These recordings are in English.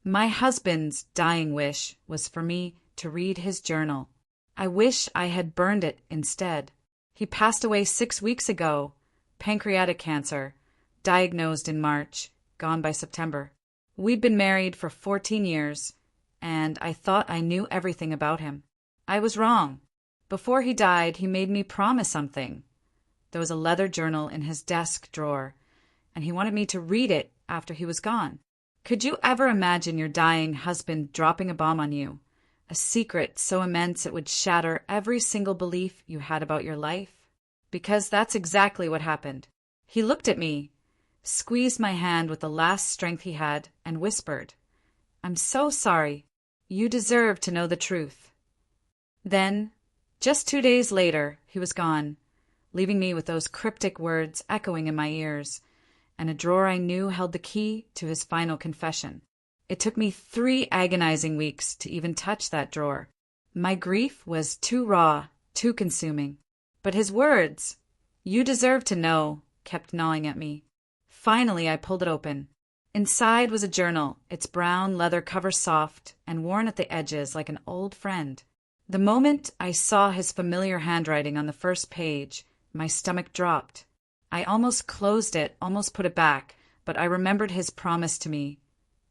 My husband's dying wish was for me to read his journal. I wish I had burned it instead. He passed away 6 weeks ago. Pancreatic cancer. Diagnosed in March. Gone by September. We'd been married for 14 years, and I thought I knew everything about him. I was wrong. Before he died, he made me promise something. There was a leather journal in his desk drawer, and he wanted me to read it after he was gone. Could you ever imagine your dying husband dropping a bomb on you? A secret so immense it would shatter every single belief you had about your life? Because that's exactly what happened. He looked at me, squeezed my hand with the last strength he had, and whispered, "I'm so sorry. You deserve to know the truth." Then, just 2 days later, he was gone, leaving me with those cryptic words echoing in my ears, and a drawer I knew held the key to his final confession. It took me 3 agonizing weeks to even touch that drawer. My grief was too raw, too consuming. But his words, "You deserve to know," kept gnawing at me. Finally, I pulled it open. Inside was a journal, its brown leather cover soft and worn at the edges like an old friend. The moment I saw his familiar handwriting on the first page, my stomach dropped. I almost closed it, almost put it back, but I remembered his promise to me,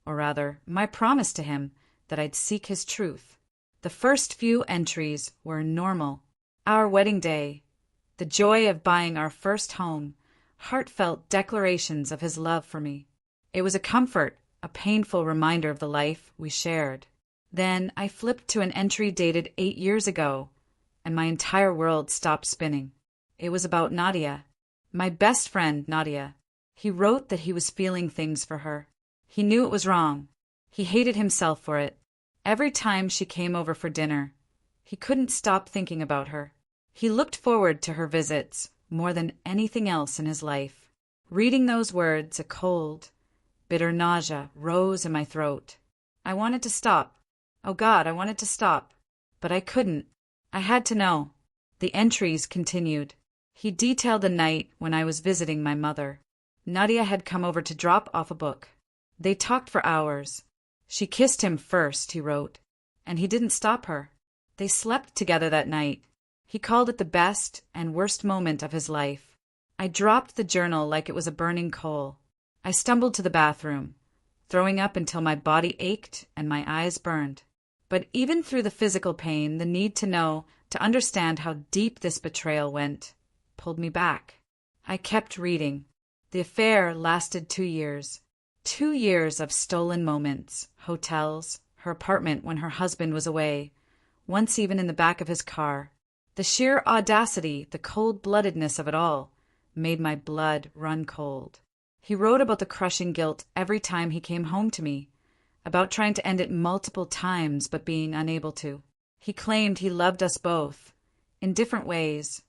or rather, my promise to him, that I'd seek his truth. The first few entries were normal. Our wedding day, the joy of buying our first home, heartfelt declarations of his love for me. It was a comfort, a painful reminder of the life we shared. Then I flipped to an entry dated 8 years ago, and my entire world stopped spinning. It was about Nadia, my best friend Nadia. He wrote that he was feeling things for her. He knew it was wrong. He hated himself for it. Every time she came over for dinner, he couldn't stop thinking about her. He looked forward to her visits more than anything else in his life. Reading those words, a cold, bitter nausea rose in my throat. I wanted to stop. Oh God, I wanted to stop. But I couldn't. I had to know. The entries continued. He detailed the night when I was visiting my mother. Nadia had come over to drop off a book. They talked for hours. She kissed him first, he wrote, and he didn't stop her. They slept together that night. He called it the best and worst moment of his life. I dropped the journal like it was a burning coal. I stumbled to the bathroom, throwing up until my body ached and my eyes burned. But even through the physical pain, the need to know, to understand how deep this betrayal went, pulled me back. I kept reading. The affair lasted 2 years. 2 years of stolen moments, hotels, her apartment when her husband was away, once even in the back of his car. The sheer audacity, the cold-bloodedness of it all, made my blood run cold. He wrote about the crushing guilt every time he came home to me, about trying to end it multiple times but being unable to. He claimed he loved us both, in different ways.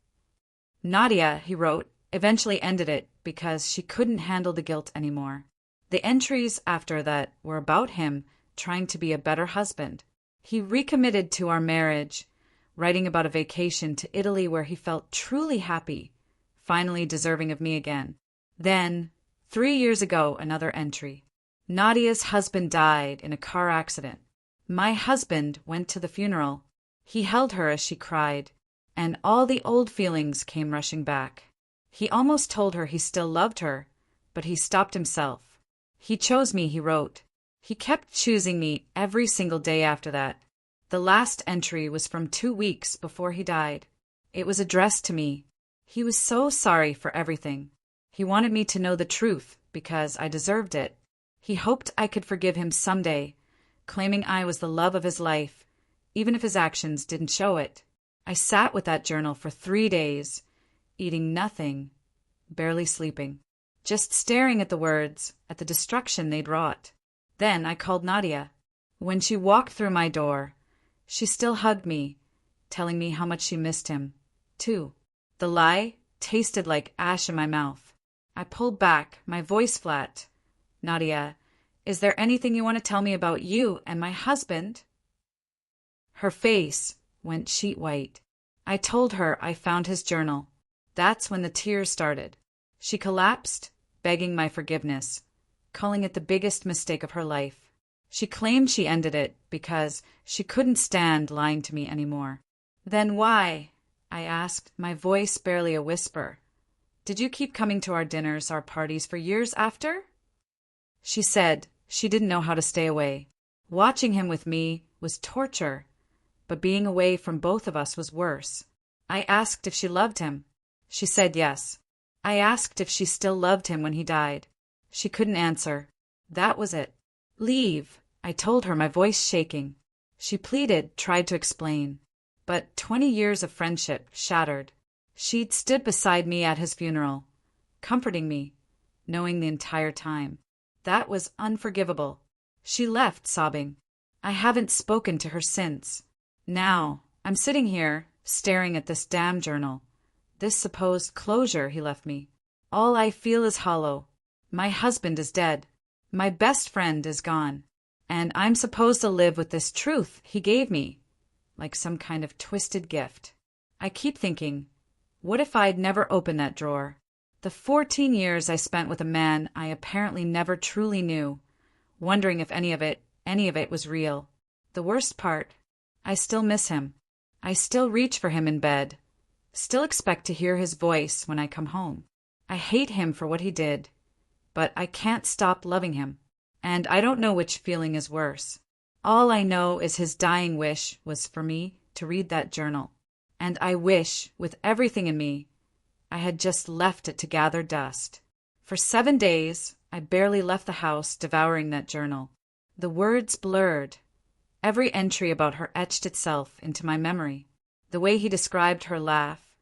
Nadia, he wrote, eventually ended it because she couldn't handle the guilt anymore. The entries after that were about him trying to be a better husband. He recommitted to our marriage, writing about a vacation to Italy where he felt truly happy, finally deserving of me again. Then, 3 years ago, another entry. Nadia's husband died in a car accident. My husband went to the funeral. He held her as she cried, and all the old feelings came rushing back. He almost told her he still loved her, but he stopped himself. He chose me, he wrote. He kept choosing me every single day after that. The last entry was from 2 weeks before he died. It was addressed to me. He was so sorry for everything. He wanted me to know the truth because I deserved it. He hoped I could forgive him someday, claiming I was the love of his life, even if his actions didn't show it. I sat with that journal for 3 days, eating nothing, barely sleeping, just staring at the words, at the destruction they'd wrought. Then I called Nadia. When she walked through my door, she still hugged me, telling me how much she missed him, too. The lie tasted like ash in my mouth. I pulled back, my voice flat. "Nadia, is there anything you want to tell me about you and my husband?" Her face went sheet white. I told her I found his journal. That's when the tears started. She collapsed, begging my forgiveness, calling it the biggest mistake of her life. She claimed she ended it because she couldn't stand lying to me anymore. Then why? I asked, my voice barely a whisper. Did you keep coming to our dinners, our parties for years after? She said she didn't know how to stay away. Watching him with me was torture, but being away from both of us was worse. I asked if she loved him. She said yes. I asked if she still loved him when he died. She couldn't answer. That was it. Leave, I told her, my voice shaking. She pleaded, tried to explain. But 20 years of friendship shattered. She'd stood beside me at his funeral, comforting me, knowing the entire time. That was unforgivable. She left, sobbing. I haven't spoken to her since. Now, I'm sitting here, staring at this damn journal. This supposed closure he left me. All I feel is hollow. My husband is dead. My best friend is gone. And I'm supposed to live with this truth he gave me, like some kind of twisted gift. I keep thinking, what if I'd never opened that drawer? The 14 years I spent with a man I apparently never truly knew, wondering if any of it was real. The worst part, I still miss him. I still reach for him in bed. Still expect to hear his voice when I come home. I hate him for what he did, but I can't stop loving him. And I don't know which feeling is worse. All I know is his dying wish was for me to read that journal. And I wish, with everything in me, I had just left it to gather dust. For 7 days, I barely left the house devouring that journal. The words blurred. Every entry about her etched itself into my memory. The way he described her laugh,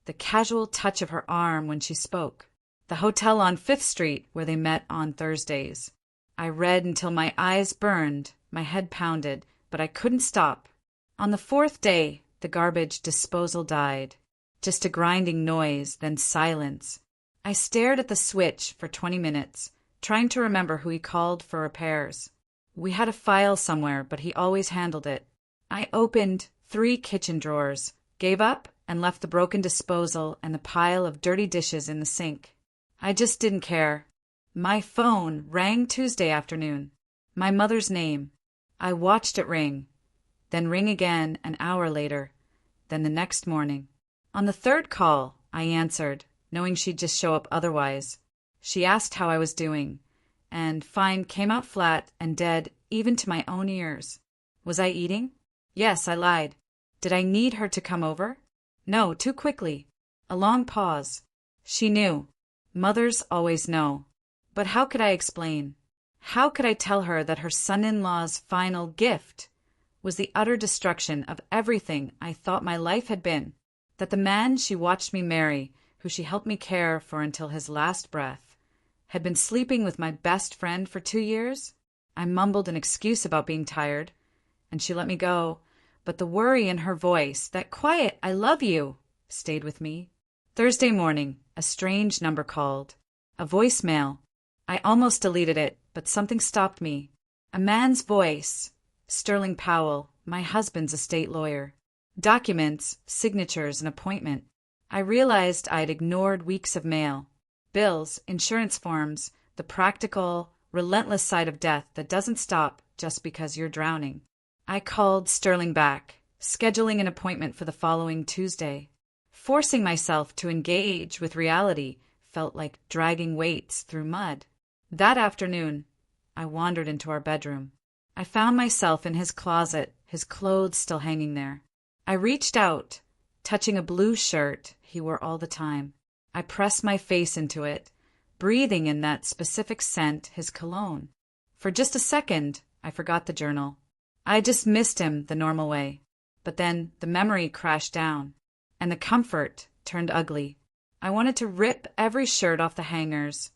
the casual touch of her arm when she spoke, the hotel on 5th Street where they met on Thursdays. I read until my eyes burned, my head pounded, but I couldn't stop. On the 4th day, the garbage disposal died. Just a grinding noise, then silence. I stared at the switch for 20 minutes, trying to remember who he called for repairs. We had a file somewhere, but he always handled it. I opened 3 kitchen drawers, gave up, and left the broken disposal and the pile of dirty dishes in the sink. I just didn't care. My phone rang Tuesday afternoon. My mother's name. I watched it ring, then ring again an hour later, then the next morning. On the 3rd call, I answered, knowing she'd just show up otherwise. She asked how I was doing, and fine came out flat and dead even to my own ears. Was I eating? Yes, I lied. Did I need her to come over? No, too quickly. A long pause. She knew. Mothers always know. But how could I explain? How could I tell her that her son-in-law's final gift was the utter destruction of everything I thought my life had been? That the man she watched me marry, who she helped me care for until his last breath, had been sleeping with my best friend for 2 years? I mumbled an excuse about being tired, and she let me go, but the worry in her voice, that quiet "I love you," stayed with me. Thursday morning, a strange number called. A voicemail. I almost deleted it, but something stopped me. A man's voice. Sterling Powell, my husband's estate lawyer. Documents, signatures, an appointment. I realized I'd ignored weeks of mail. Bills, insurance forms, the practical, relentless side of death that doesn't stop just because you're drowning. I called Sterling back, scheduling an appointment for the following Tuesday. Forcing myself to engage with reality felt like dragging weights through mud. That afternoon, I wandered into our bedroom. I found myself in his closet, his clothes still hanging there. I reached out, touching a blue shirt he wore all the time. I pressed my face into it, breathing in that specific scent, his cologne. For just a second, I forgot the journal. I just missed him the normal way. But then the memory crashed down, and the comfort turned ugly. I wanted to rip every shirt off the hangers,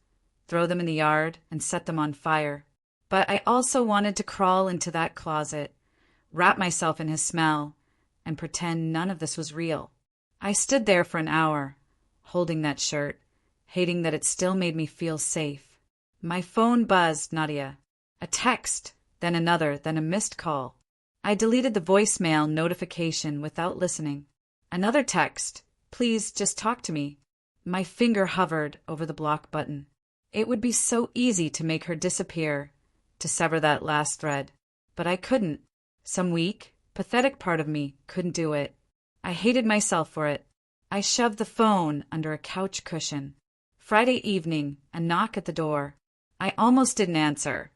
throw them in the yard, and set them on fire. But I also wanted to crawl into that closet, wrap myself in his smell, and pretend none of this was real. I stood there for an hour, holding that shirt, hating that it still made me feel safe. My phone buzzed, Nadia. A text, then another, then a missed call. I deleted the voicemail notification without listening. Another text, please just talk to me. My finger hovered over the block button. It would be so easy to make her disappear, to sever that last thread. But I couldn't. Some weak, pathetic part of me couldn't do it. I hated myself for it. I shoved the phone under a couch cushion. Friday evening, a knock at the door. I almost didn't answer.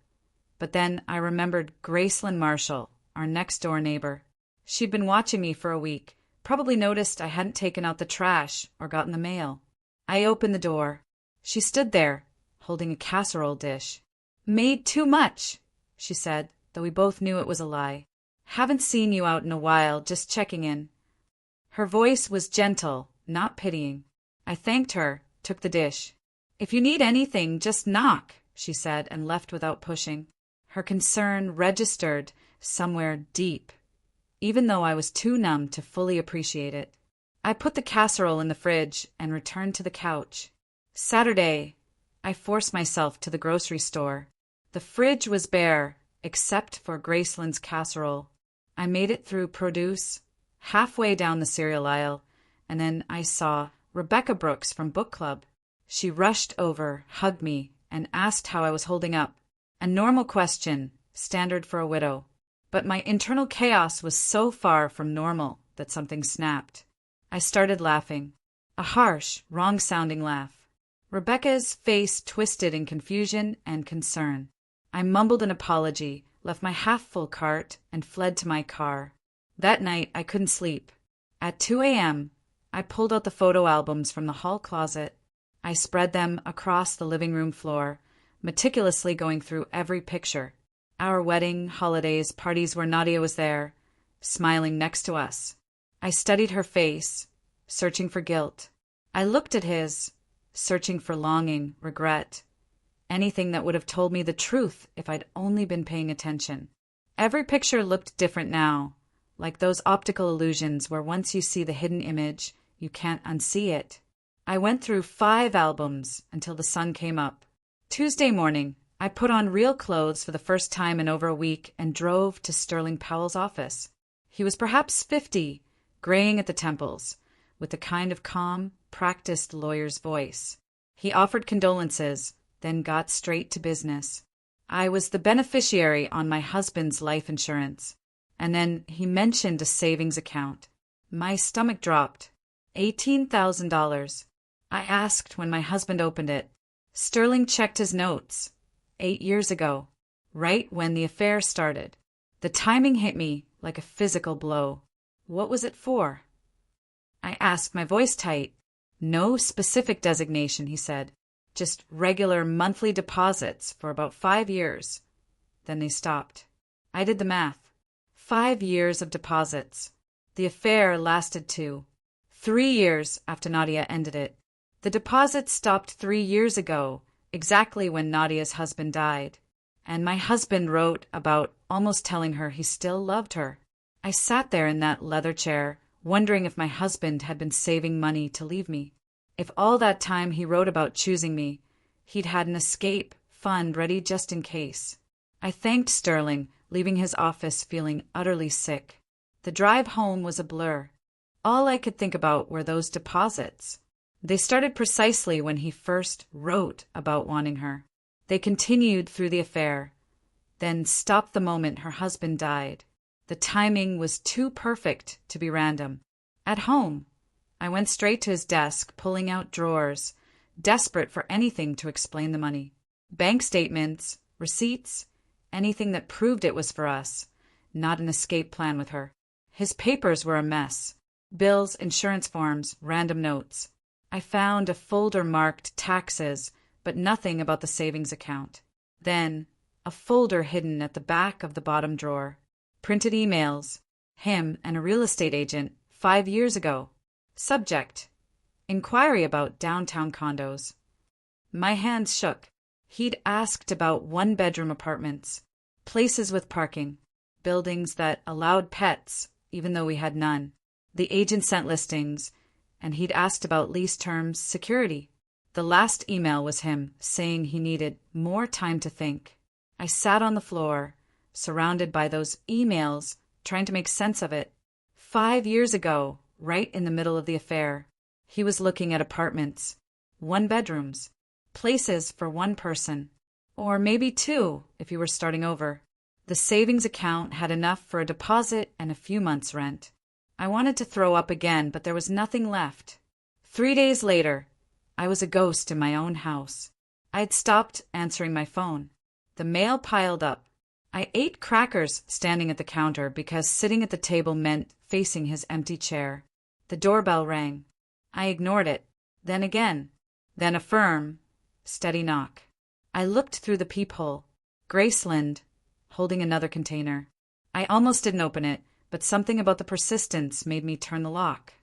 But then I remembered Gracelyn Marshall, our next-door neighbor. She'd been watching me for a week, probably noticed I hadn't taken out the trash or gotten the mail. I opened the door. She stood there, holding a casserole dish. "Made too much," she said, though we both knew it was a lie. "Haven't seen you out in a while, just checking in." Her voice was gentle, not pitying. I thanked her, took the dish. "If you need anything, just knock," she said, and left without pushing. Her concern registered somewhere deep, even though I was too numb to fully appreciate it. I put the casserole in the fridge and returned to the couch. Saturday, I forced myself to the grocery store. The fridge was bare, except for Gracelyn's casserole. I made it through produce, halfway down the cereal aisle, and then I saw Rebecca Brooks from book club. She rushed over, hugged me, and asked how I was holding up. A normal question, standard for a widow. But my internal chaos was so far from normal that something snapped. I started laughing. A harsh, wrong-sounding laugh. Rebecca's face twisted in confusion and concern. I mumbled an apology, left my half-full cart, and fled to my car. That night, I couldn't sleep. At 2 a.m., I pulled out the photo albums from the hall closet. I spread them across the living room floor, meticulously going through every picture. Our wedding, holidays, parties where Nadia was there, smiling next to us. I studied her face, searching for guilt. I looked at his, searching for longing, regret, anything that would have told me the truth if I'd only been paying attention. Every picture looked different now, like those optical illusions where once you see the hidden image, you can't unsee it. I went through 5 albums until the sun came up. Tuesday morning, I put on real clothes for the first time in over a week and drove to Sterling Powell's office. He was perhaps 50, graying at the temples, with the kind of calm, practiced lawyer's voice. He offered condolences, then got straight to business. I was the beneficiary on my husband's life insurance, and then he mentioned a savings account. My stomach dropped. $18,000. I asked when my husband opened it. Sterling checked his notes. 8 years ago, right when the affair started. The timing hit me like a physical blow. What was it for? I asked, my voice tight. No specific designation, he said. Just regular monthly deposits for about 5 years. Then they stopped. I did the math. 5 years of deposits. The affair lasted 2. 3 years after Nadia ended it. The deposits stopped 3 years ago, exactly when Nadia's husband died. And my husband wrote about almost telling her he still loved her. I sat there in that leather chair, wondering if my husband had been saving money to leave me. If all that time he wrote about choosing me, he'd had an escape fund ready just in case. I thanked Sterling, leaving his office feeling utterly sick. The drive home was a blur. All I could think about were those deposits. They started precisely when he first wrote about wanting her. They continued through the affair, then stopped the moment her husband died. The timing was too perfect to be random. At home, I went straight to his desk, pulling out drawers, desperate for anything to explain the money. Bank statements, receipts, anything that proved it was for us, not an escape plan with her. His papers were a mess. Bills, insurance forms, random notes. I found a folder marked taxes, but nothing about the savings account. Then, a folder hidden at the back of the bottom drawer. Printed emails. Him and a real estate agent 5 years ago. Subject: inquiry about downtown condos. My hands shook. He'd asked about 1-bedroom apartments, places with parking, buildings that allowed pets, even though we had none. The agent sent listings, and he'd asked about lease terms, security. The last email was him saying he needed more time to think. I sat on the floor, surrounded by those emails, trying to make sense of it. 5 years ago, right in the middle of the affair, he was looking at apartments, 1-bedrooms, places for one person. Or maybe 2 if you were starting over. The savings account had enough for a deposit and a few months' rent. I wanted to throw up again, but there was nothing left. 3 days later, I was a ghost in my own house. I had stopped answering my phone. The mail piled up. I ate crackers standing at the counter because sitting at the table meant facing his empty chair. The doorbell rang. I ignored it. Then again. Then a firm, steady knock. I looked through the peephole. Graceland, holding another container. I almost didn't open it, but something about the persistence made me turn the lock.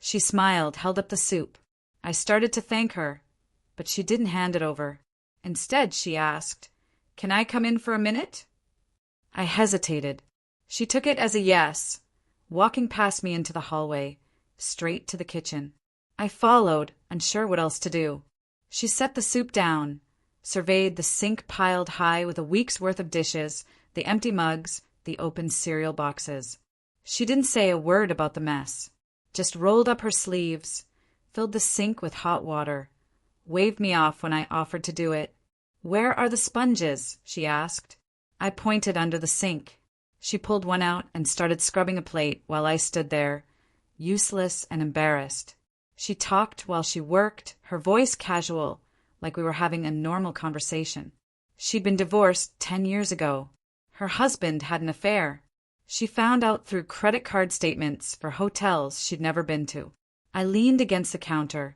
She smiled, held up the soup. I started to thank her, but she didn't hand it over. Instead, she asked, "Can I come in for a minute?" I hesitated. She took it as a yes, walking past me into the hallway, straight to the kitchen. I followed, unsure what else to do. She set the soup down, surveyed the sink piled high with a week's worth of dishes, the empty mugs, the open cereal boxes. She didn't say a word about the mess, just rolled up her sleeves, filled the sink with hot water, waved me off when I offered to do it. "Where are the sponges?" she asked. I pointed under the sink. She pulled one out and started scrubbing a plate while I stood there, useless and embarrassed. She talked while she worked, her voice casual, like we were having a normal conversation. She'd been divorced 10 years ago. Her husband had an affair. She found out through credit card statements for hotels she'd never been to. I leaned against the counter,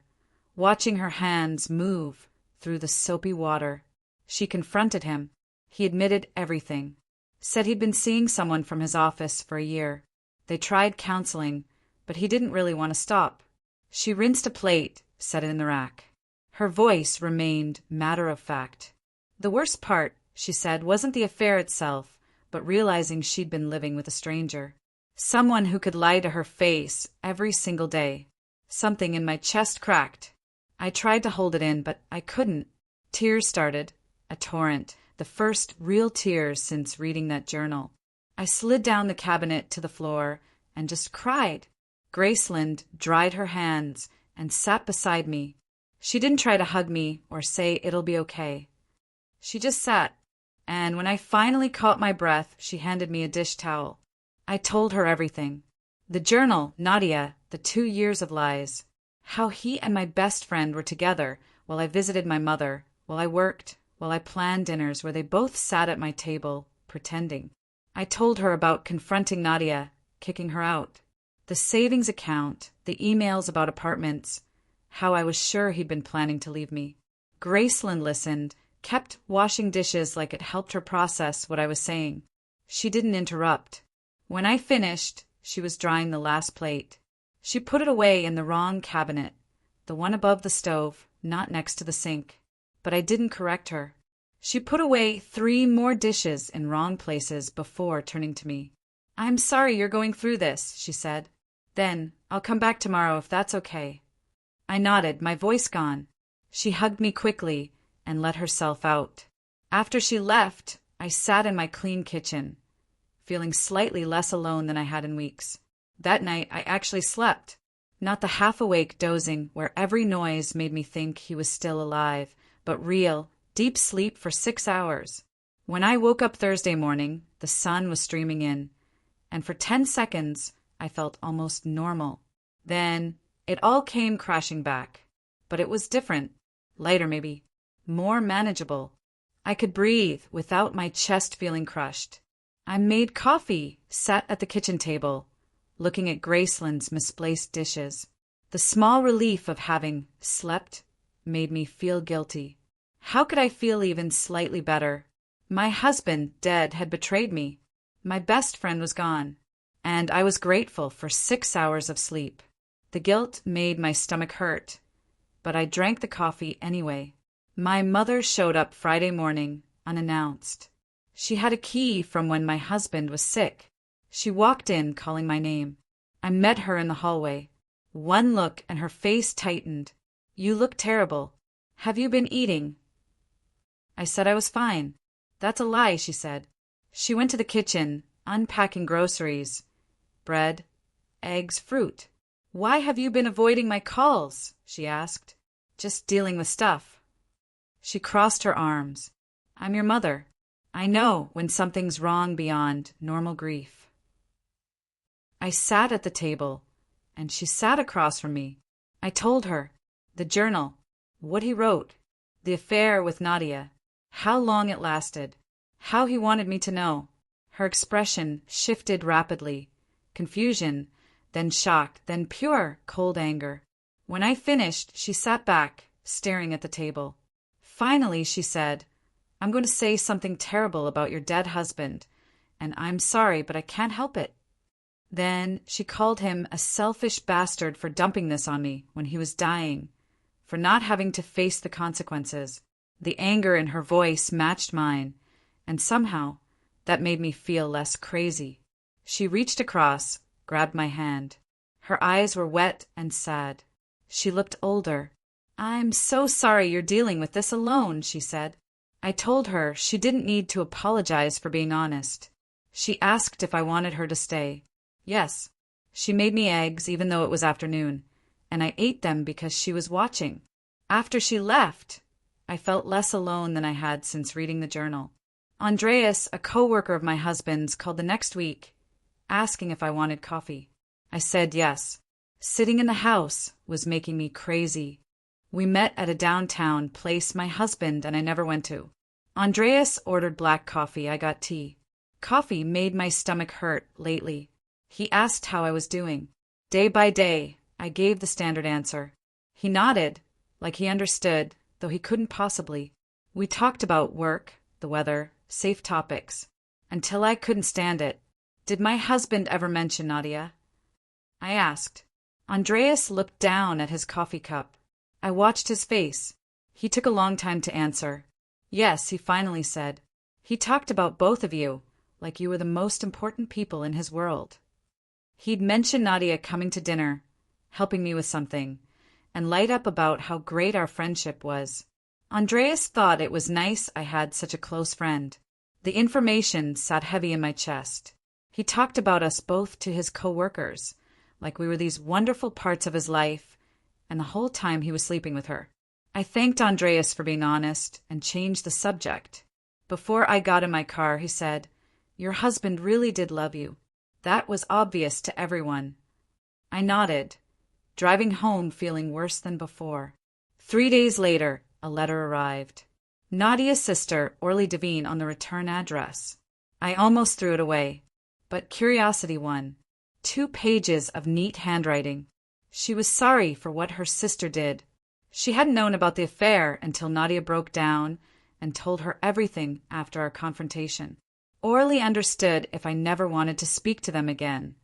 watching her hands move through the soapy water. She confronted him. He admitted everything. Said he'd been seeing someone from his office for a year. They tried counseling, but he didn't really want to stop. She rinsed a plate, set it in the rack. Her voice remained matter-of-fact. The worst part, she said, wasn't the affair itself, but realizing she'd been living with a stranger. Someone who could lie to her face every single day. Something in my chest cracked. I tried to hold it in, but I couldn't. Tears started, a torrent, the first real tears since reading that journal. I slid down the cabinet to the floor and just cried. Graceland dried her hands and sat beside me. She didn't try to hug me or say it'll be okay. She just sat, and when I finally caught my breath, she handed me a dish towel. I told her everything. The journal, Nadia, the 2 years of lies. How he and my best friend were together while I visited my mother, while I worked, while I planned dinners where they both sat at my table, pretending. I told her about confronting Nadia, kicking her out. The savings account, the emails about apartments, how I was sure he'd been planning to leave me. Graceland listened, kept washing dishes like it helped her process what I was saying. She didn't interrupt. When I finished, she was drying the last plate. She put it away in the wrong cabinet, the one above the stove, not next to the sink. But I didn't correct her. She put away 3 more dishes in wrong places before turning to me. "I'm sorry you're going through this," she said. "Then I'll come back tomorrow if that's okay." I nodded, my voice gone. She hugged me quickly and let herself out. After she left, I sat in my clean kitchen, feeling slightly less alone than I had in weeks. That night, I actually slept. Not the half-awake dozing where every noise made me think he was still alive, but real, deep sleep for 6 hours. When I woke up Thursday morning, the sun was streaming in, and for 10 seconds, I felt almost normal. Then it all came crashing back. But it was different. Lighter, maybe. More manageable. I could breathe without my chest feeling crushed. I made coffee, sat at the kitchen table, looking at Graceland's misplaced dishes. The small relief of having slept made me feel guilty. How could I feel even slightly better? My husband, dead, had betrayed me. My best friend was gone. And I was grateful for 6 hours of sleep. The guilt made my stomach hurt, but I drank the coffee anyway. My mother showed up Friday morning, unannounced. She had a key from when my husband was sick. She walked in, calling my name. I met her in the hallway. One look and her face tightened. "You look terrible. Have you been eating?" I said I was fine. "That's a lie," she said. She went to the kitchen, unpacking groceries. Bread, eggs, fruit. "Why have you been avoiding my calls?" she asked. "Just dealing with stuff." She crossed her arms. I'm your mother. I know when something's wrong beyond normal grief. I sat at the table, and she sat across from me. I told her, the journal, what he wrote, the affair with Nadia, how long it lasted, how he wanted me to know. Her expression shifted rapidly, confusion, then shock, then pure, cold anger. When I finished, she sat back, staring at the table. Finally, she said, I'm going to say something terrible about your dead husband, and I'm sorry, but I can't help it. Then she called him a selfish bastard for dumping this on me when he was dying, for not having to face the consequences. The anger in her voice matched mine, and somehow that made me feel less crazy. She reached across, grabbed my hand. Her eyes were wet and sad. She looked older. I'm so sorry you're dealing with this alone, she said. I told her she didn't need to apologize for being honest. She asked if I wanted her to stay. Yes. She made me eggs even though it was afternoon, and I ate them because she was watching. After she left, I felt less alone than I had since reading the journal. Andreas, a co-worker of my husband's, called the next week, asking if I wanted coffee. I said yes. Sitting in the house was making me crazy. We met at a downtown place my husband and I never went to. Andreas ordered black coffee, I got tea. Coffee made my stomach hurt lately. He asked how I was doing. Day by day, I gave the standard answer. He nodded, like he understood, though he couldn't possibly. We talked about work, the weather, safe topics, until I couldn't stand it. Did my husband ever mention Nadia? I asked. Andreas looked down at his coffee cup. I watched his face. He took a long time to answer. Yes, he finally said. He talked about both of you, like you were the most important people in his world. He'd mention Nadia coming to dinner, helping me with something, and light up about how great our friendship was. Andreas thought it was nice I had such a close friend. The information sat heavy in my chest. He talked about us both to his co-workers, like we were these wonderful parts of his life, and the whole time he was sleeping with her. I thanked Andreas for being honest and changed the subject. Before I got in my car, he said, Your husband really did love you. That was obvious to everyone. I nodded, driving home feeling worse than before. 3 days later, a letter arrived. Nadia's sister, Orly Devine, on the return address. I almost threw it away, but curiosity won. 2 pages of neat handwriting. She was sorry for what her sister did. She hadn't known about the affair until Nadia broke down and told her everything after our confrontation. Orly understood if I never wanted to speak to them again,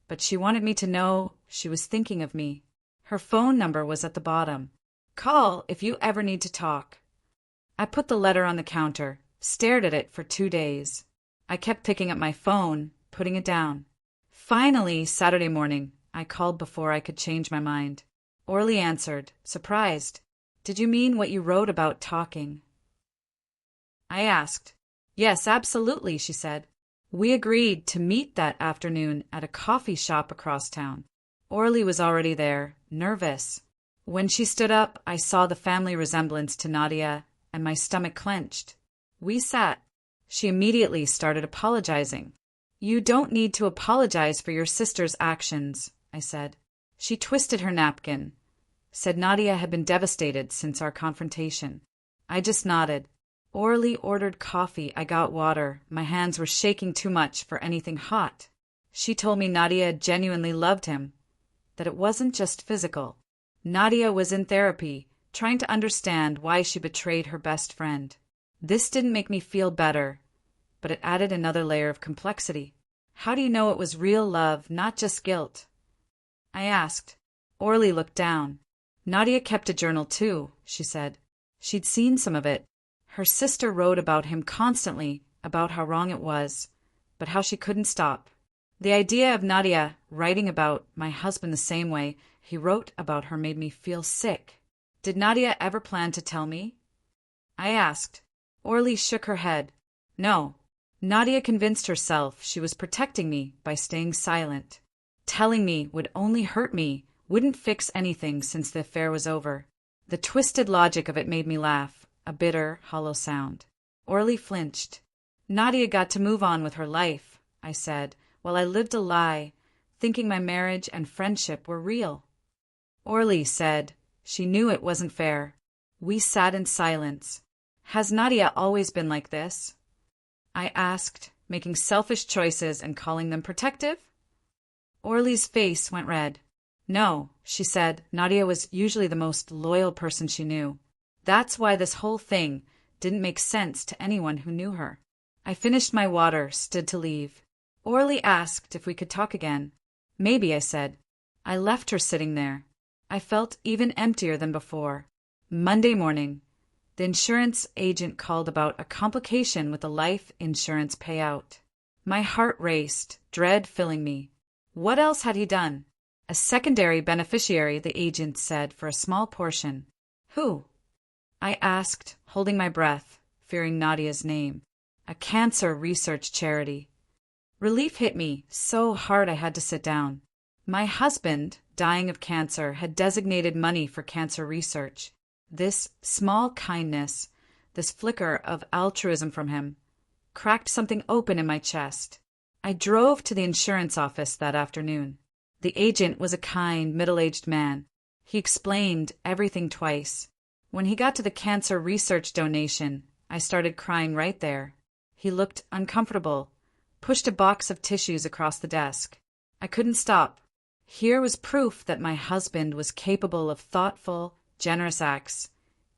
but she wanted me to know she was thinking of me. Her phone number was at the bottom. Call if you ever need to talk. I put the letter on the counter, stared at it for 2 days. I kept picking up my phone, putting it down. Finally, Saturday morning, I called before I could change my mind. Orly answered, surprised. Did you mean what you wrote about talking? I asked. Yes, absolutely, she said. We agreed to meet that afternoon at a coffee shop across town. Orly was already there, nervous. When she stood up, I saw the family resemblance to Nadia, and my stomach clenched. We sat. She immediately started apologizing. You don't need to apologize for your sister's actions, I said. She twisted her napkin, said Nadia had been devastated since our confrontation. I just nodded. Orly ordered coffee. I got water. My hands were shaking too much for anything hot. She told me Nadia genuinely loved him, that it wasn't just physical. Nadia was in therapy, trying to understand why she betrayed her best friend. This didn't make me feel better, but it added another layer of complexity. How do you know it was real love, not just guilt? I asked. Orly looked down. Nadia kept a journal too, she said. She'd seen some of it. Her sister wrote about him constantly, about how wrong it was, but how she couldn't stop. The idea of Nadia writing about my husband the same way he wrote about her made me feel sick. Did Nadia ever plan to tell me? I asked. Orly shook her head. No. Nadia convinced herself she was protecting me by staying silent. Telling me would only hurt me, wouldn't fix anything since the affair was over. The twisted logic of it made me laugh, a bitter, hollow sound. Orly flinched. Nadia got to move on with her life, I said, while I lived a lie, thinking my marriage and friendship were real. Orly said she knew it wasn't fair. We sat in silence. Has Nadia always been like this? I asked, making selfish choices and calling them protective? Orly's face went red. No, she said, Nadia was usually the most loyal person she knew. That's why this whole thing didn't make sense to anyone who knew her. I finished my water, stood to leave. Orly asked if we could talk again. Maybe, I said. I left her sitting there. I felt even emptier than before. Monday morning, the insurance agent called about a complication with a life insurance payout. My heart raced, dread filling me. What else had he done? A secondary beneficiary, the agent said, for a small portion. Who? I asked, holding my breath, fearing Nadia's name. A cancer research charity. Relief hit me so hard I had to sit down. My husband, dying of cancer, had designated money for cancer research. This small kindness, this flicker of altruism from him, cracked something open in my chest. I drove to the insurance office that afternoon. The agent was a kind, middle-aged man. He explained everything twice. When he got to the cancer research donation, I started crying right there. He looked uncomfortable, pushed a box of tissues across the desk. I couldn't stop. Here was proof that my husband was capable of thoughtful, generous acts,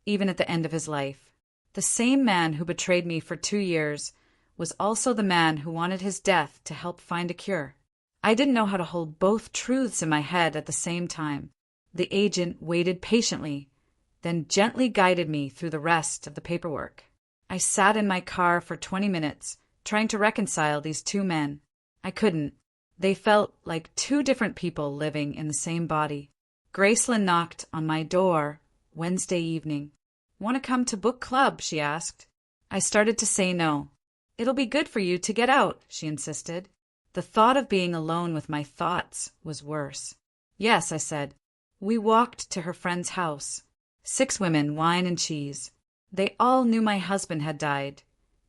even at the end of his life. The same man who betrayed me for 2 years was also the man who wanted his death to help find a cure. I didn't know how to hold both truths in my head at the same time. The agent waited patiently, then gently guided me through the rest of the paperwork. I sat in my car for 20 minutes, trying to reconcile these two men. I couldn't. They felt like two different people living in the same body. Gracelyn knocked on my door Wednesday evening. Want to come to book club? She asked. I started to say no. It'll be good for you to get out, she insisted. The thought of being alone with my thoughts was worse. Yes, I said. We walked to her friend's house. 6 women, wine and cheese. They all knew my husband had died,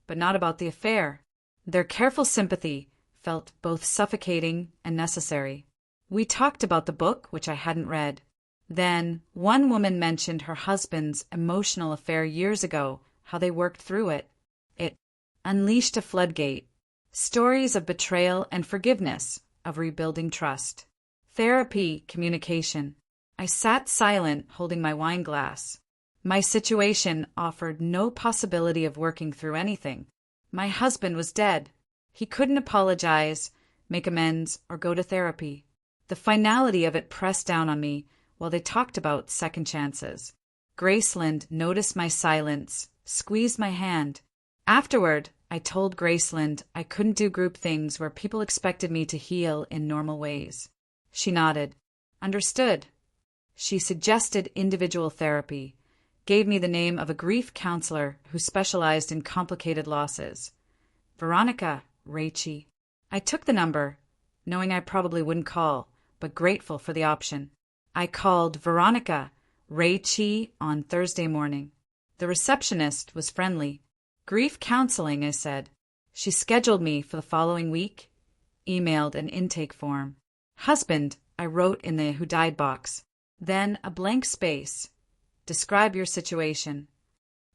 but not about the affair. Their careful sympathy felt both suffocating and necessary. We talked about the book, which I hadn't read. Then one woman mentioned her husband's emotional affair years ago, how they worked through it. It unleashed a floodgate. Stories of betrayal and forgiveness, of rebuilding trust. Therapy, communication. I sat silent, holding my wine glass. My situation offered no possibility of working through anything. My husband was dead. He couldn't apologize, make amends, or go to therapy. The finality of it pressed down on me while they talked about second chances. Graceland noticed my silence, squeezed my hand. Afterward, I told Graceland I couldn't do group things where people expected me to heal in normal ways. She nodded. Understood. She suggested individual therapy, gave me the name of a grief counselor who specialized in complicated losses. Veronica, Rachie. I took the number, knowing I probably wouldn't call, but grateful for the option. I called Veronica, Rachie on Thursday morning. The receptionist was friendly. Grief counseling, I said. She scheduled me for the following week, emailed an intake form. Husband, I wrote in the who died box. Then a blank space. Describe your situation.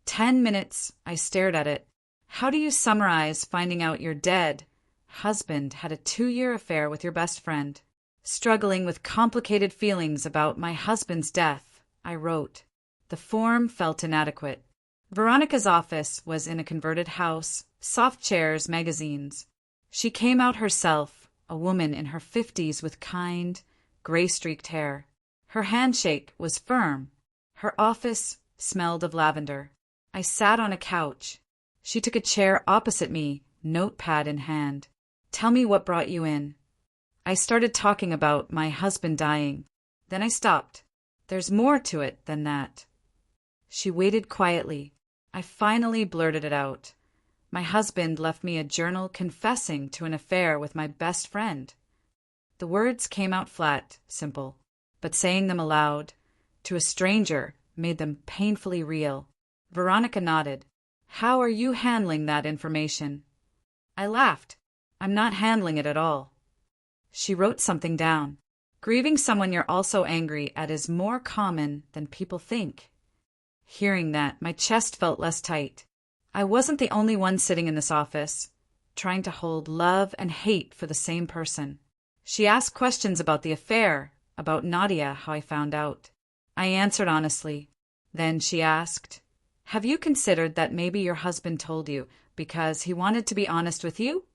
10 minutes, I stared at it. How do you summarize finding out your dead husband had a 2-year affair with your best friend? Struggling with complicated feelings about my husband's death, I wrote. The form felt inadequate. Veronica's office was in a converted house, soft chairs, magazines. She came out herself, a woman in her 50s with kind, gray-streaked hair. Her handshake was firm. Her office smelled of lavender. I sat on a couch. She took a chair opposite me, notepad in hand. Tell me what brought you in. I started talking about my husband dying. Then I stopped. There's more to it than that. She waited quietly. I finally blurted it out. My husband left me a journal confessing to an affair with my best friend. The words came out flat, simple, but saying them aloud, to a stranger, made them painfully real. Veronica nodded. How are you handling that information? I laughed. I'm not handling it at all. She wrote something down. Grieving someone you're also angry at is more common than people think. Hearing that, my chest felt less tight. I wasn't the only one sitting in this office, trying to hold love and hate for the same person. She asked questions about the affair, about Nadia, how I found out. I answered honestly. Then she asked, "Have you considered that maybe your husband told you because he wanted to be honest with you?"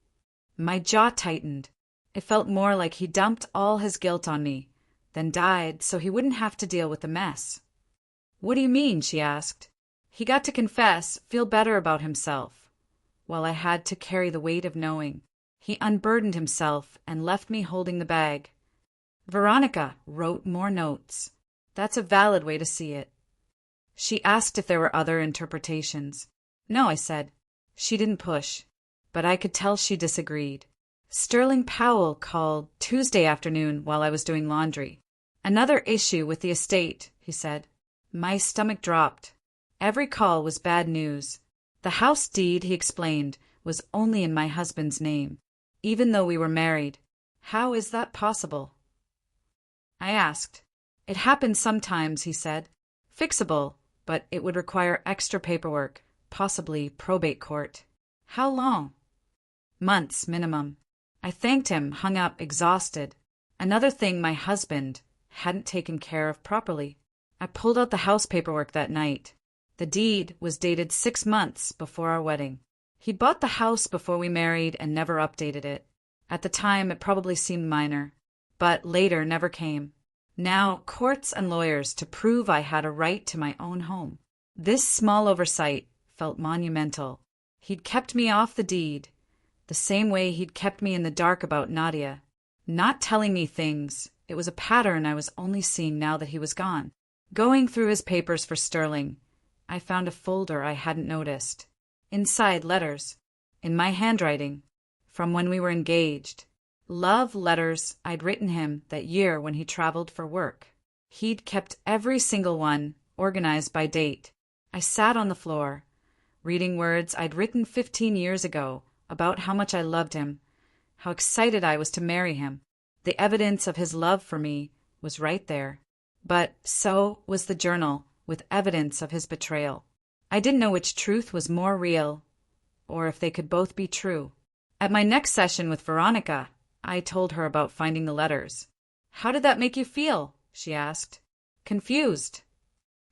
My jaw tightened. It felt more like he dumped all his guilt on me, then died so he wouldn't have to deal with the mess. "What do you mean?" she asked. He got to confess, feel better about himself, while I had to carry the weight of knowing. He unburdened himself and left me holding the bag. Veronica wrote more notes. That's a valid way to see it. She asked if there were other interpretations. No, I said. She didn't push, but I could tell she disagreed. Sterling Powell called Tuesday afternoon while I was doing laundry. "Another issue with the estate," he said. My stomach dropped. Every call was bad news. The house deed, he explained, was only in my husband's name, even though we were married. How is that possible? I asked. "It happens sometimes," he said. "Fixable, but it would require extra paperwork, possibly probate court." "How long?" "Months, minimum." I thanked him, hung up, exhausted. Another thing my husband hadn't taken care of properly. I pulled out the house paperwork that night. The deed was dated 6 months before our wedding. He'd bought the house before we married and never updated it. At the time, it probably seemed minor, but later never came. Now, courts and lawyers to prove I had a right to my own home. This small oversight felt monumental. He'd kept me off the deed, the same way he'd kept me in the dark about Nadia. Not telling me things, it was a pattern I was only seeing now that he was gone. Going through his papers for Sterling, I found a folder I hadn't noticed. Inside, letters, in my handwriting, from when we were engaged. Love letters I'd written him that year when he traveled for work. He'd kept every single one, organized by date. I sat on the floor, reading words I'd written 15 years ago about how much I loved him, how excited I was to marry him. The evidence of his love for me was right there. But so was the journal, with evidence of his betrayal. I didn't know which truth was more real, or if they could both be true. At my next session with Veronica, I told her about finding the letters. "How did that make you feel?" she asked. "Confused."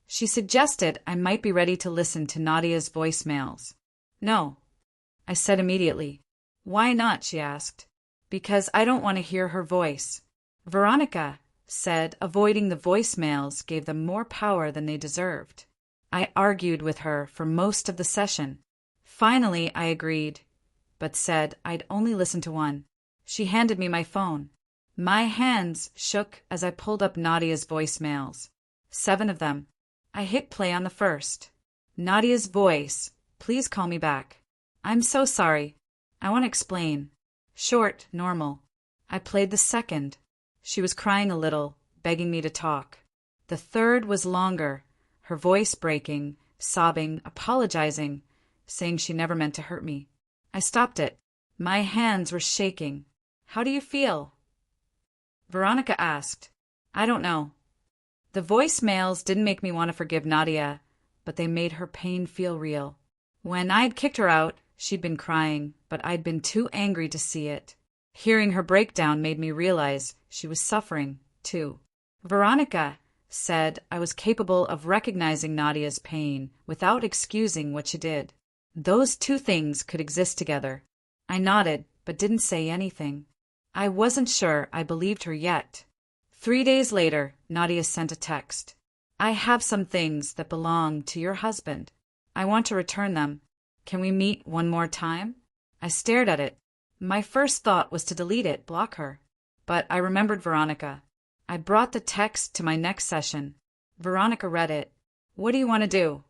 She suggested I might be ready to listen to Nadia's voicemails. "No," I said immediately. "Why not?" she asked. "Because I don't want to hear her voice." Veronica said avoiding the voicemails gave them more power than they deserved. I argued with her for most of the session. Finally, I agreed, but said I'd only listen to one. She handed me my phone. My hands shook as I pulled up Nadia's voicemails. 7 of them. I hit play on the first. Nadia's voice. "Please call me back. I'm so sorry. I want to explain." Short, normal. I played the second. She was crying a little, begging me to talk. The third was longer, her voice breaking, sobbing, apologizing, saying she never meant to hurt me. I stopped it. My hands were shaking. "How do you feel?" Veronica asked. "I don't know." The voicemails didn't make me want to forgive Nadia, but they made her pain feel real. When I'd kicked her out, she'd been crying, but I'd been too angry to see it. Hearing her breakdown made me realize she was suffering, too. Veronica said I was capable of recognizing Nadia's pain without excusing what she did. Those two things could exist together. I nodded, but didn't say anything. I wasn't sure I believed her yet. 3 days later, Nadia sent a text. "I have some things that belong to your husband. I want to return them. Can we meet one more time?" I stared at it. My first thought was to delete it, block her. But I remembered Veronica. I brought the text to my next session. Veronica read it. "What do you want to do?"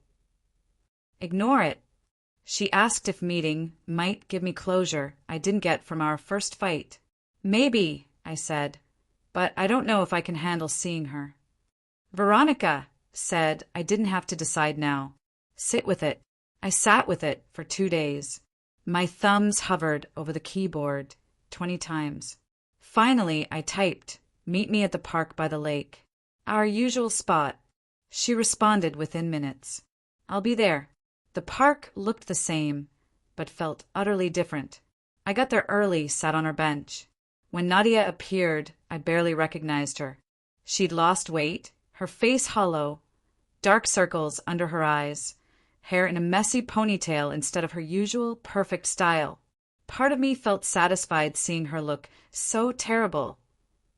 "Ignore it." She asked if meeting might give me closure I didn't get from our first fight. "Maybe," I said, "but I don't know if I can handle seeing her." Veronica said I didn't have to decide now. Sit with it. I sat with it for 2 days. My thumbs hovered over the keyboard 20 times. Finally, I typed, "Meet me at the park by the lake." Our usual spot. She responded within minutes. "I'll be there." The park looked the same, but felt utterly different. I got there early, sat on her bench. When Nadia appeared, I barely recognized her. She'd lost weight, her face hollow, dark circles under her eyes, hair in a messy ponytail instead of her usual perfect style. Part of me felt satisfied seeing her look so terrible,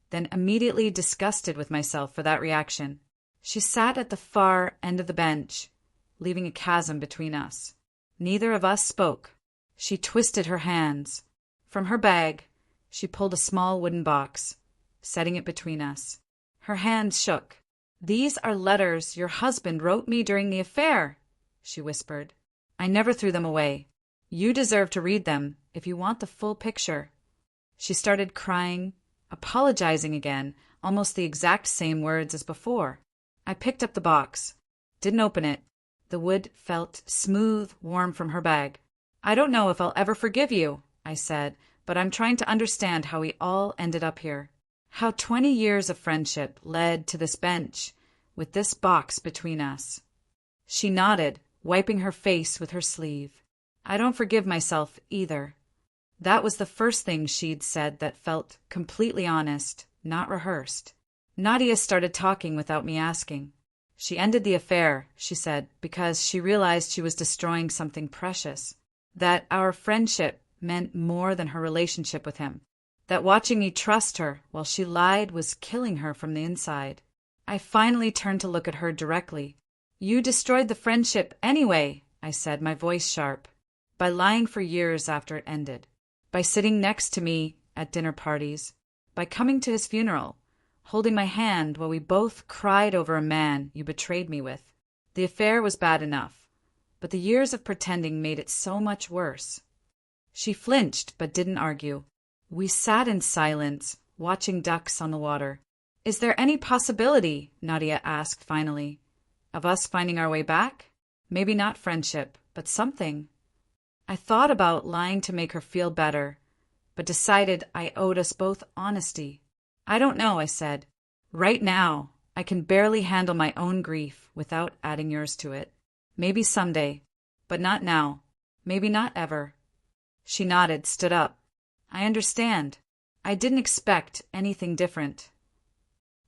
then immediately disgusted with myself for that reaction. She sat at the far end of the bench, leaving a chasm between us. Neither of us spoke. She twisted her hands. From her bag, she pulled a small wooden box, setting it between us. Her hands shook. "These are letters your husband wrote me during the affair," she whispered. "I never threw them away. You deserve to read them if you want the full picture." She started crying, apologizing again, almost the exact same words as before. I picked up the box. Didn't open it. The wood felt smooth, warm from her bag. "I don't know if I'll ever forgive you," I said, "but I'm trying to understand how we all ended up here. How 20 years of friendship led to this bench, with this box between us." She nodded, wiping her face with her sleeve. "I don't forgive myself either." That was the first thing she'd said that felt completely honest, not rehearsed. Nadia started talking without me asking. She ended the affair, she said, because she realized she was destroying something precious. That our friendship meant more than her relationship with him. That watching me trust her while she lied was killing her from the inside. I finally turned to look at her directly. "You destroyed the friendship anyway," I said, my voice sharp, "by lying for years after it ended. By sitting next to me at dinner parties. By coming to his funeral. Holding my hand while we both cried over a man you betrayed me with. The affair was bad enough, but the years of pretending made it so much worse." She flinched but didn't argue. We sat in silence, watching ducks on the water. "Is there any possibility," Nadia asked finally, "of us finding our way back? Maybe not friendship, but something." I thought about lying to make her feel better, but decided I owed us both honesty. "I don't know," I said. "Right now, I can barely handle my own grief without adding yours to it. Maybe someday, but not now. Maybe not ever." She nodded, stood up. "I understand. I didn't expect anything different."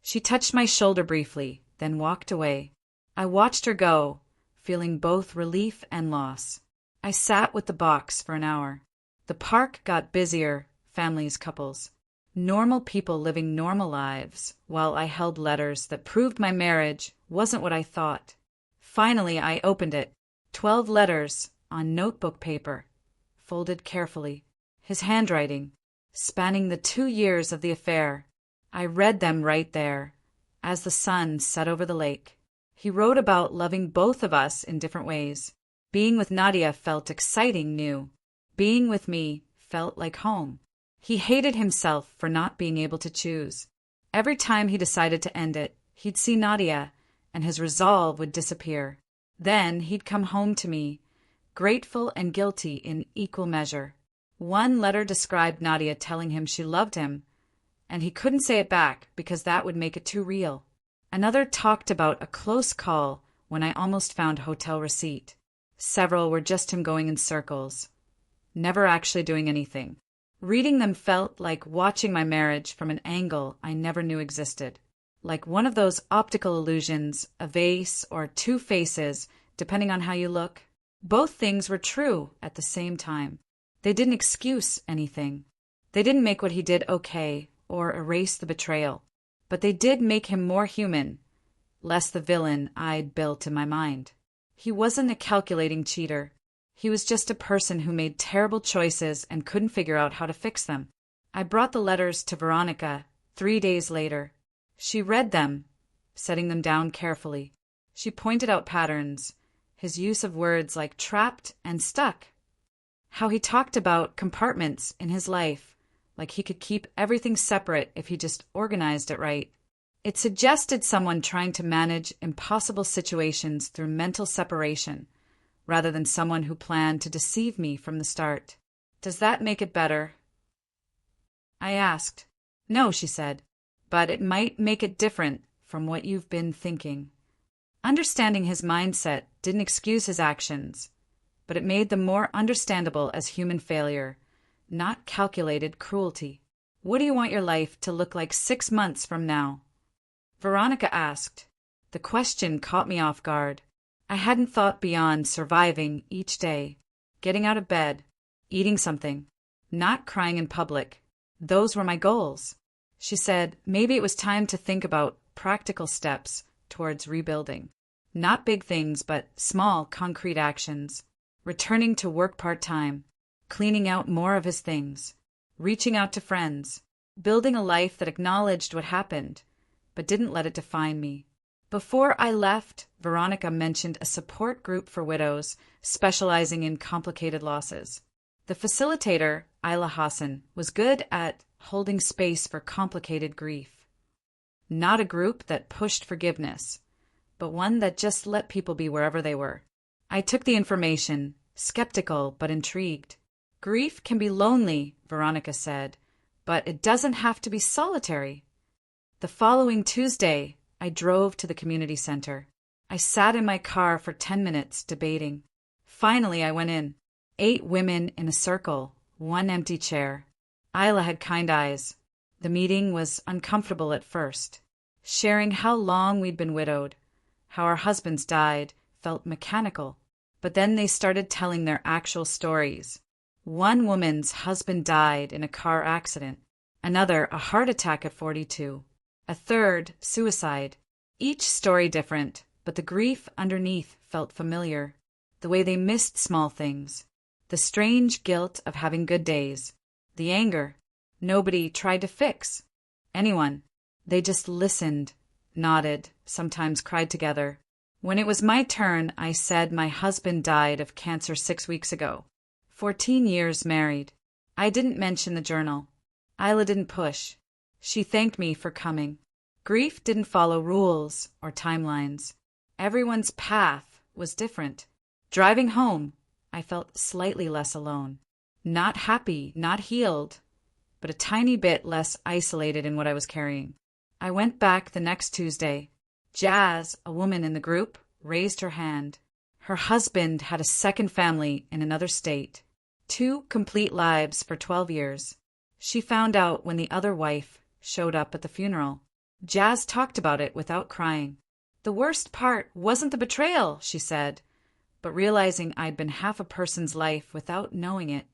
She touched my shoulder briefly, then walked away. I watched her go, feeling both relief and loss. I sat with the box for an hour. The park got busier, families, couples. Normal people living normal lives, while I held letters that proved my marriage wasn't what I thought. Finally, I opened it. 12 letters on notebook paper, folded carefully. His handwriting, spanning the 2 years of the affair. I read them right there, as the sun set over the lake. He wrote about loving both of us in different ways. Being with Nadia felt exciting, new. Being with me felt like home. He hated himself for not being able to choose. Every time he decided to end it, he'd see Nadia, and his resolve would disappear. Then he'd come home to me, grateful and guilty in equal measure. One letter described Nadia telling him she loved him, and he couldn't say it back because that would make it too real. Another talked about a close call when I almost found hotel receipt. Several were just him going in circles, never actually doing anything. Reading them felt like watching my marriage from an angle I never knew existed. Like one of those optical illusions, a vase or 2 faces, depending on how you look. Both things were true at the same time. They didn't excuse anything. They didn't make what he did okay or erase the betrayal. But they did make him more human, less the villain I'd built in my mind. He wasn't a calculating cheater. He was just a person who made terrible choices and couldn't figure out how to fix them. I brought the letters to Veronica 3 days later. She read them, setting them down carefully. She pointed out patterns, his use of words like trapped and stuck. How he talked about compartments in his life, like he could keep everything separate if he just organized it right. It suggested someone trying to manage impossible situations through mental separation, rather than someone who planned to deceive me from the start. Does that make it better? I asked. No, she said, but it might make it different from what you've been thinking. Understanding his mindset didn't excuse his actions, but it made them more understandable as human failure, not calculated cruelty. What do you want your life to look like 6 months from now? Veronica asked. The question caught me off guard. I hadn't thought beyond surviving each day, getting out of bed, eating something, not crying in public. Those were my goals. She said maybe it was time to think about practical steps towards rebuilding. Not big things, but small, concrete actions. Returning to work part-time, cleaning out more of his things, reaching out to friends, building a life that acknowledged what happened, but didn't let it define me. Before I left, Veronica mentioned a support group for widows specializing in complicated losses. The facilitator, Ayla Hassan, was good at holding space for complicated grief. Not a group that pushed forgiveness, but one that just let people be wherever they were. I took the information, skeptical but intrigued. Grief can be lonely, Veronica said, but it doesn't have to be solitary. The following Tuesday, I drove to the community center. I sat in my car for 10 minutes debating. Finally, I went in. 8 women in a circle, 1 empty chair. Ayla had kind eyes. The meeting was uncomfortable at first. Sharing how long we'd been widowed, how our husbands died, felt mechanical. But then they started telling their actual stories. One woman's husband died in a car accident, another a heart attack at 42, a third suicide. Each story different, but the grief underneath felt familiar. The way they missed small things, the strange guilt of having good days, the anger. Nobody tried to fix anyone. They just listened, nodded, sometimes cried together. When it was my turn, I said my husband died of cancer 6 weeks ago. 14 years married. I didn't mention the journal. Ayla didn't push. She thanked me for coming. Grief didn't follow rules or timelines. Everyone's path was different. Driving home, I felt slightly less alone. Not happy, not healed, but a tiny bit less isolated in what I was carrying. I went back the next Tuesday. Jazz, a woman in the group, raised her hand. Her husband had a second family in another state. 2 complete lives for 12 years. She found out when the other wife showed up at the funeral. Jazz talked about it without crying. The worst part wasn't the betrayal, she said, but realizing I'd been half a person's life without knowing it.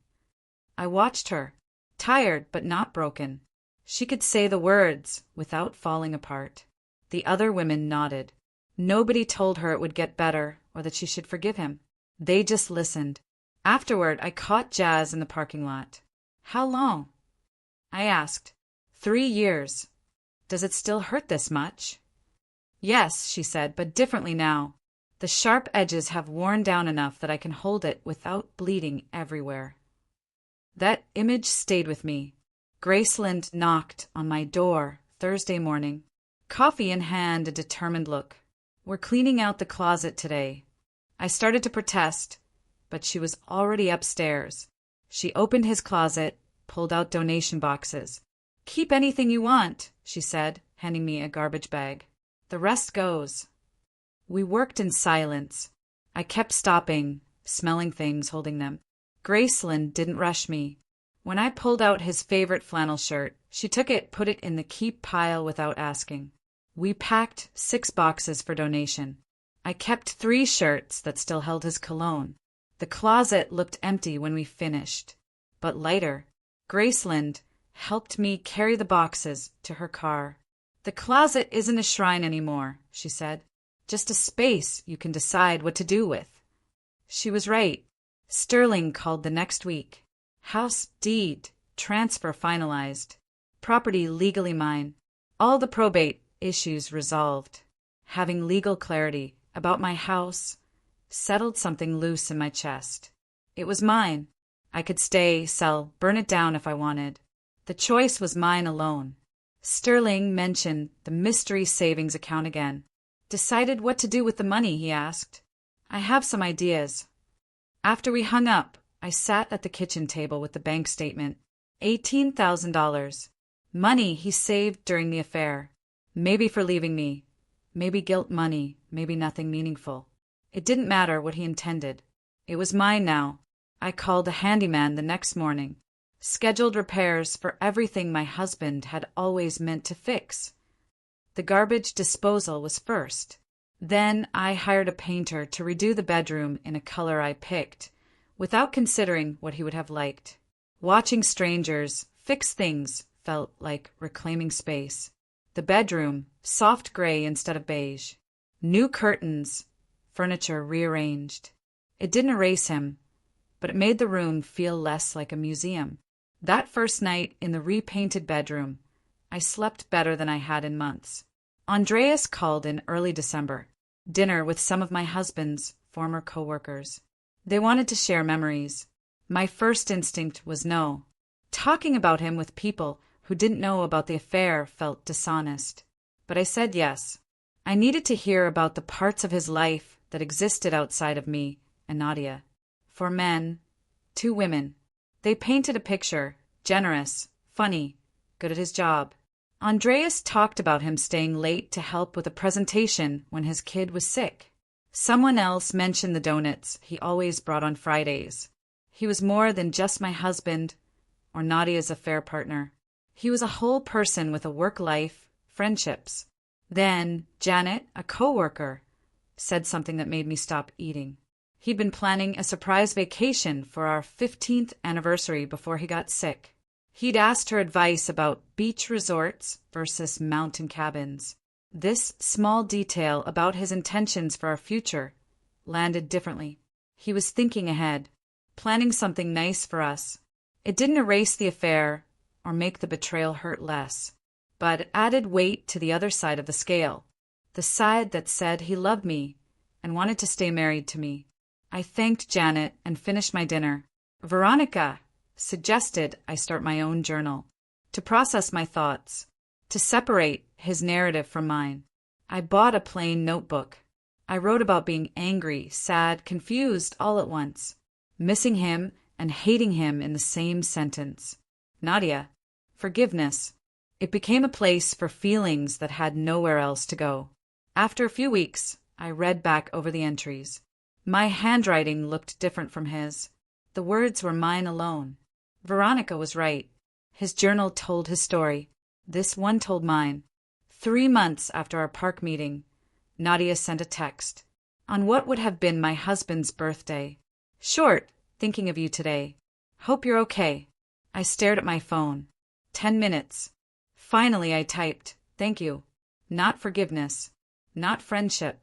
I watched her, tired but not broken. She could say the words without falling apart. The other women nodded. Nobody told her it would get better or that she should forgive him. They just listened. Afterward, I caught Jazz in the parking lot. How long? I asked. 3 years. Does it still hurt this much? Yes, she said, but differently now. The sharp edges have worn down enough that I can hold it without bleeding everywhere. That image stayed with me. Graceland knocked on my door Thursday morning. Coffee in hand, a determined look. We're cleaning out the closet today. I started to protest, but she was already upstairs. She opened his closet, pulled out donation boxes. Keep anything you want, she said, handing me a garbage bag. The rest goes. We worked in silence. I kept stopping, smelling things, holding them. Graceland didn't rush me. When I pulled out his favorite flannel shirt, she took it, put it in the keep pile without asking. We packed 6 boxes for donation. I kept 3 shirts that still held his cologne. The closet looked empty when we finished, but lighter. Graceland helped me carry the boxes to her car. The closet isn't a shrine anymore, she said. Just a space you can decide what to do with. She was right. Sterling called the next week. House deed, transfer finalized. Property legally mine. All the probate issues resolved. Having legal clarity about my house settled something loose in my chest. It was mine. I could stay, sell, burn it down if I wanted. The choice was mine alone. Sterling mentioned the mystery savings account again. Decided what to do with the money, he asked. I have some ideas. After we hung up, I sat at the kitchen table with the bank statement. $18,000. Money he saved during the affair. Maybe for leaving me. Maybe guilt money. Maybe nothing meaningful. It didn't matter what he intended. It was mine now. I called a handyman the next morning. Scheduled repairs for everything my husband had always meant to fix. The garbage disposal was first. Then I hired a painter to redo the bedroom in a color I picked, without considering what he would have liked. Watching strangers fix things felt like reclaiming space. The bedroom, soft gray instead of beige. New curtains, furniture rearranged. It didn't erase him, but it made the room feel less like a museum. That first night in the repainted bedroom, I slept better than I had in months. Andreas called in early December. Dinner with some of my husband's former co-workers. They wanted to share memories. My first instinct was no. Talking about him with people who didn't know about the affair felt dishonest. But I said yes. I needed to hear about the parts of his life that existed outside of me and Nadia. 4 men, 2 women. They painted a picture, generous, funny, good at his job. Andreas talked about him staying late to help with a presentation when his kid was sick. Someone else mentioned the donuts he always brought on Fridays. He was more than just my husband or Nadia's affair partner. He was a whole person with a work life, friendships. Then Janet, a co-worker, said something that made me stop eating. He'd been planning a surprise vacation for our 15th anniversary before he got sick. He'd asked her advice about beach resorts versus mountain cabins. This small detail about his intentions for our future landed differently. He was thinking ahead, planning something nice for us. It didn't erase the affair or make the betrayal hurt less, but it added weight to the other side of the scale, the side that said he loved me and wanted to stay married to me. I thanked Janet and finished my dinner. Veronica suggested I start my own journal, to process my thoughts, to separate his narrative from mine. I bought a plain notebook. I wrote about being angry, sad, confused all at once, missing him and hating him in the same sentence. Nadia, forgiveness. It became a place for feelings that had nowhere else to go. After a few weeks, I read back over the entries. My handwriting looked different from his. The words were mine alone. Veronica was right. His journal told his story. This one told mine. 3 months after our park meeting, Nadia sent a text. On what would have been my husband's birthday. Short, thinking of you today. Hope you're okay. I stared at my phone. 10 minutes. Finally I typed, thank you. Not forgiveness. Not friendship.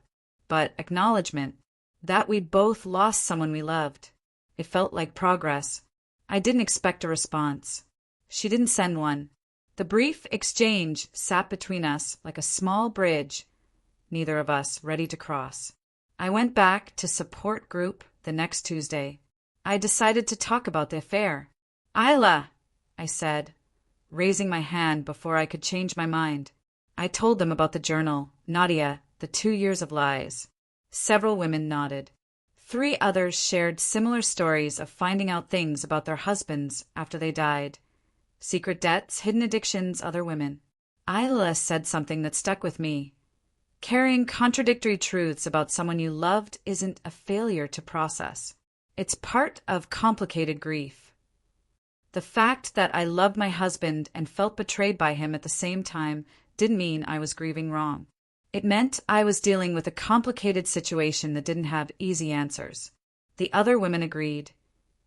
But acknowledgement. That we'd both lost someone we loved. It felt like progress. I didn't expect a response. She didn't send one. The brief exchange sat between us like a small bridge, neither of us ready to cross. I went back to support group the next Tuesday. I decided to talk about the affair. Isla, I said, raising my hand before I could change my mind. I told them about the journal, Nadia, the 2 years of lies. Several women nodded. 3 others shared similar stories of finding out things about their husbands after they died. Secret debts, hidden addictions, other women. Isla said something that stuck with me. Carrying contradictory truths about someone you loved isn't a failure to process. It's part of complicated grief. The fact that I loved my husband and felt betrayed by him at the same time didn't mean I was grieving wrong. It meant I was dealing with a complicated situation that didn't have easy answers. The other women agreed,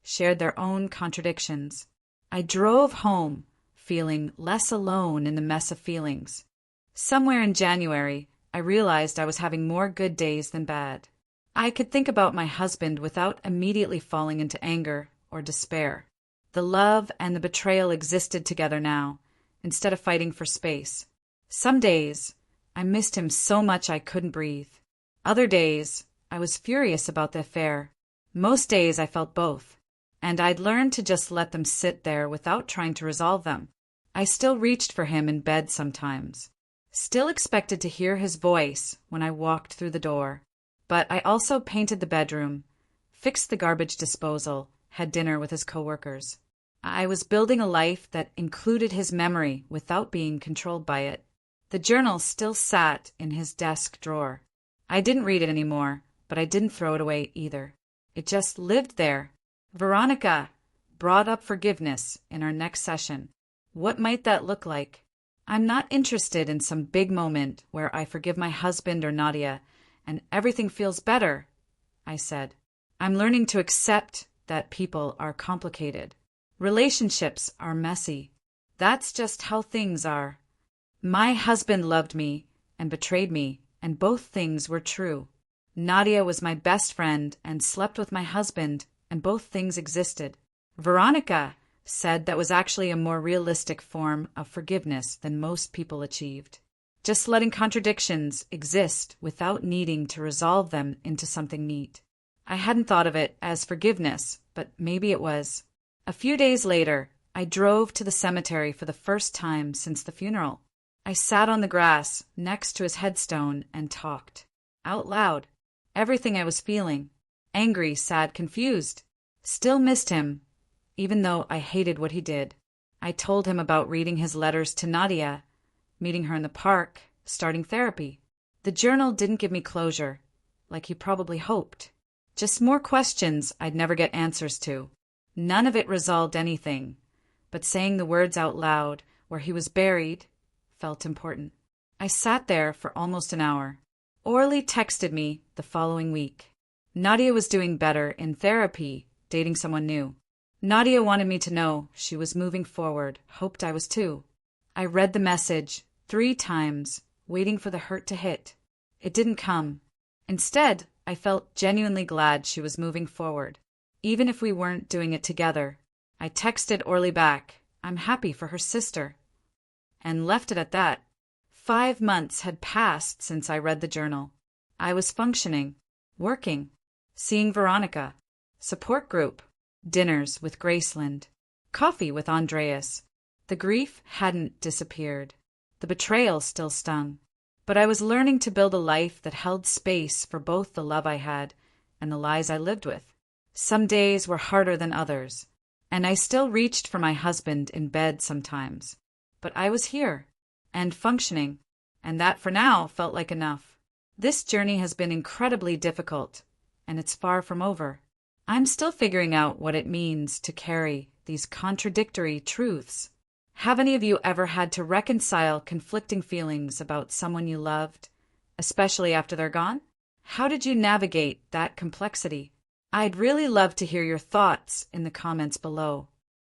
shared their own contradictions. I drove home, feeling less alone in the mess of feelings. Somewhere in January, I realized I was having more good days than bad. I could think about my husband without immediately falling into anger or despair. The love and the betrayal existed together now, instead of fighting for space. Some days, I missed him so much I couldn't breathe. Other days, I was furious about the affair. Most days I felt both, and I'd learned to just let them sit there without trying to resolve them. I still reached for him in bed sometimes, still expected to hear his voice when I walked through the door. But I also painted the bedroom, fixed the garbage disposal, had dinner with his coworkers. I was building a life that included his memory without being controlled by it. The journal still sat in his desk drawer. I didn't read it anymore, but I didn't throw it away either. It just lived there. Veronica brought up forgiveness in our next session. What might that look like? I'm not interested in some big moment where I forgive my husband or Nadia and everything feels better, I said. I'm learning to accept that people are complicated. Relationships are messy. That's just how things are. My husband loved me and betrayed me, and both things were true. Nadia was my best friend and slept with my husband, and both things existed. Veronica said that was actually a more realistic form of forgiveness than most people achieved. Just letting contradictions exist without needing to resolve them into something neat. I hadn't thought of it as forgiveness, but maybe it was. A few days later, I drove to the cemetery for the first time since the funeral. I sat on the grass next to his headstone and talked. Out loud. Everything I was feeling. Angry, sad, confused. Still missed him, even though I hated what he did. I told him about reading his letters to Nadia, meeting her in the park, starting therapy. The journal didn't give me closure, like he probably hoped. Just more questions I'd never get answers to. None of it resolved anything, but saying the words out loud, where he was buried, felt important. I sat there for almost an hour. Orly texted me the following week. Nadia was doing better in therapy, dating someone new. Nadia wanted me to know she was moving forward, hoped I was too. I read the message 3 times, waiting for the hurt to hit. It didn't come. Instead, I felt genuinely glad she was moving forward, even if we weren't doing it together. I texted Orly back, I'm happy for her sister, and left it at that. 5 months had passed since I read the journal. I was functioning, working, seeing Veronica, support group, dinners with Graceland, coffee with Andreas. The grief hadn't disappeared. The betrayal still stung. But I was learning to build a life that held space for both the love I had and the lies I lived with. Some days were harder than others, and I still reached for my husband in bed sometimes. But I was here, and functioning, and that for now felt like enough. This journey has been incredibly difficult, and it's far from over. I'm still figuring out what it means to carry these contradictory truths. Have any of you ever had to reconcile conflicting feelings about someone you loved, especially after they're gone? How did you navigate that complexity? I'd really love to hear your thoughts in the comments below.